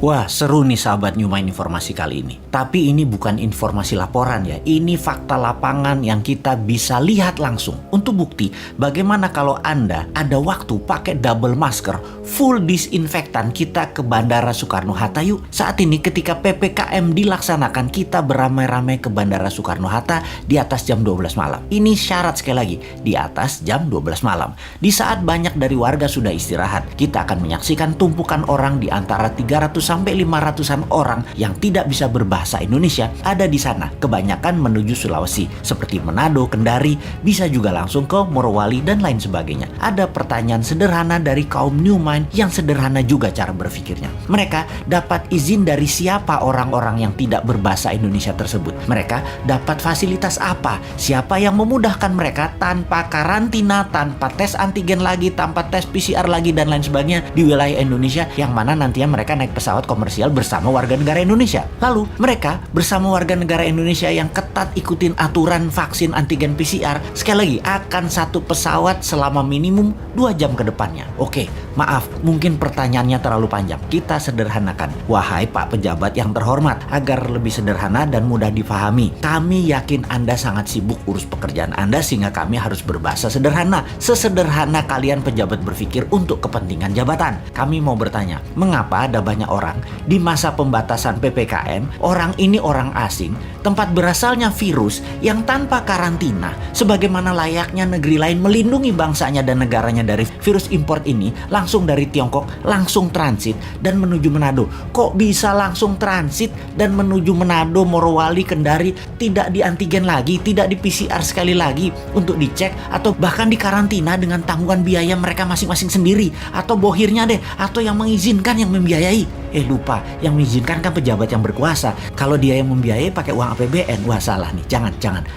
Wah, seru nih sahabat Newmind informasi kali ini. Tapi ini bukan informasi laporan ya. Ini fakta lapangan yang kita bisa lihat langsung. Untuk bukti, bagaimana kalau Anda ada waktu pakai double masker, full disinfektan, kita ke Bandara Soekarno-Hatta yuk. Saat ini ketika PPKM dilaksanakan, kita beramai-ramai ke Bandara Soekarno-Hatta di atas jam 12 malam. Ini syarat sekali lagi, di atas jam 12 malam. Di saat banyak dari warga sudah istirahat, kita akan menyaksikan tumpukan orang di antara 300 sampai 500-an orang yang tidak bisa berbahasa Indonesia ada di sana. Kebanyakan menuju Sulawesi seperti Manado, Kendari, bisa juga langsung ke Morowali dan lain sebagainya. Ada pertanyaan sederhana dari kaum Newmind yang sederhana juga cara berpikirnya. Mereka dapat izin dari siapa orang-orang yang tidak berbahasa Indonesia tersebut? Mereka dapat fasilitas apa? Siapa yang memudahkan mereka tanpa karantina, tanpa tes antigen lagi, tanpa tes PCR lagi dan lain sebagainya di wilayah Indonesia, yang mana nantinya mereka naik pesawat komersial bersama warga negara Indonesia. Lalu mereka bersama warga negara Indonesia yang ketat ikutin aturan vaksin antigen PCR, sekali lagi akan satu pesawat selama minimum 2 jam ke depannya. Oke, maaf, mungkin pertanyaannya terlalu panjang. Kita sederhanakan. Wahai Pak Pejabat yang terhormat, agar lebih sederhana dan mudah difahami, kami yakin Anda sangat sibuk urus pekerjaan Anda sehingga kami harus berbahasa sederhana. Sesederhana kalian pejabat berpikir untuk kepentingan jabatan. Kami mau bertanya, mengapa ada banyak orang di masa pembatasan PPKM, orang ini orang asing, tempat berasalnya virus yang tanpa karantina, sebagaimana layaknya negeri lain melindungi bangsanya dan negaranya dari virus import ini, langsung dari Tiongkok, langsung transit dan menuju Manado. Kok bisa langsung transit dan menuju Manado, Morowali, Kendari, tidak di antigen lagi, tidak di PCR sekali lagi untuk dicek, atau bahkan dikarantina dengan tanggungan biaya mereka masing-masing sendiri, atau bohirnya deh, atau yang mengizinkan yang membiayai. Lupa, yang mengizinkan kan pejabat yang berkuasa. Kalau dia yang membiayai pakai uang APBN, wah salah nih.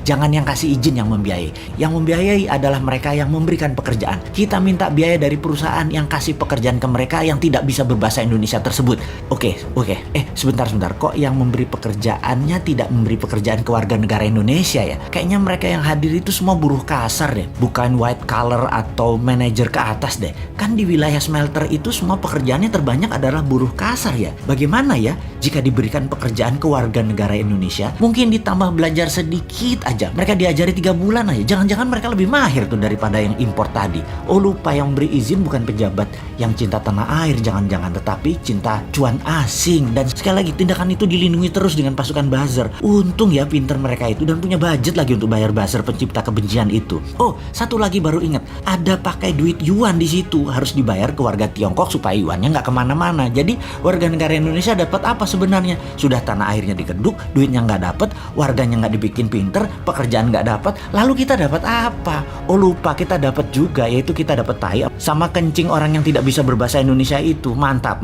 Jangan yang kasih izin yang membiayai. Yang membiayai adalah mereka yang memberikan pekerjaan. Kita minta biaya dari perusahaan yang kasih pekerjaan ke mereka yang tidak bisa berbahasa Indonesia tersebut. Oke. Sebentar. Kok yang memberi pekerjaannya tidak memberi pekerjaan ke warga negara Indonesia ya? Kayaknya mereka yang hadir itu semua buruh kasar deh. Bukan white collar atau manajer ke atas deh. Kan di wilayah smelter itu semua pekerjaannya terbanyak adalah buruh kasar ya. Bagaimana ya jika diberikan pekerjaan ke warga negara Indonesia, mungkin ditambah belajar sedikit aja, mereka diajari 3 bulan aja, jangan-jangan mereka lebih mahir tuh daripada yang impor tadi. Lupa, yang beri izin bukan pejabat yang cinta tanah air, jangan-jangan, tetapi cinta cuan asing. Dan sekali lagi, tindakan itu dilindungi terus dengan pasukan buzzer. Untung ya pinter mereka itu dan punya budget lagi untuk bayar buzzer pencipta kebencian itu. Satu lagi baru ingat, ada pakai duit yuan di situ, harus dibayar ke warga Tiongkok supaya yuannya nggak kemana-mana. Jadi warga negara Indonesia dapat apa sebenarnya? Sudah tanah airnya dikeduk, duitnya nggak dapat, warganya nggak dibikin pinter, pekerjaan nggak dapat, lalu kita dapat apa? Lupa, kita dapat juga, yaitu kita dapat tai sama kencing orang yang tidak bisa berbahasa Indonesia itu. Mantap.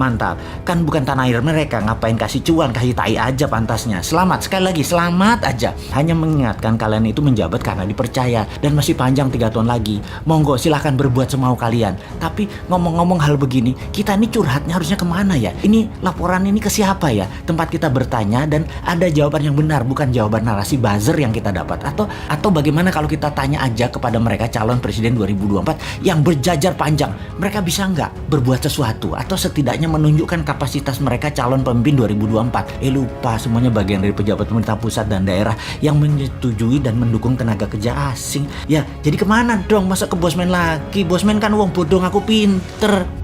Kan bukan tanah air mereka, ngapain kasih cuan, kasih tai aja pantasnya. Selamat, sekali lagi selamat aja. Hanya mengingatkan kalian itu menjabat karena dipercaya dan masih panjang 3 tahun lagi. Monggo silahkan berbuat semau kalian. Tapi ngomong-ngomong hal begini, kita ini curhatnya harusnya kemana ya? Ini laporan ini ke siapa ya? Tempat kita bertanya dan ada jawaban yang benar, bukan jawaban narasi buzzer yang kita dapat. Atau bagaimana kalau kita tanya aja kepada mereka calon presiden 2024 yang berjajar panjang, mereka bisa nggak berbuat sesuatu atau setidaknya menunjukkan kapasitas mereka calon pemimpin 2024? Lupa, semuanya bagian dari pejabat pemerintah pusat dan daerah yang menyetujui dan mendukung tenaga kerja asing. Ya, jadi kemana dong? Masa ke Bosman lagi? Bosman kan wong bodoh, aku pinter.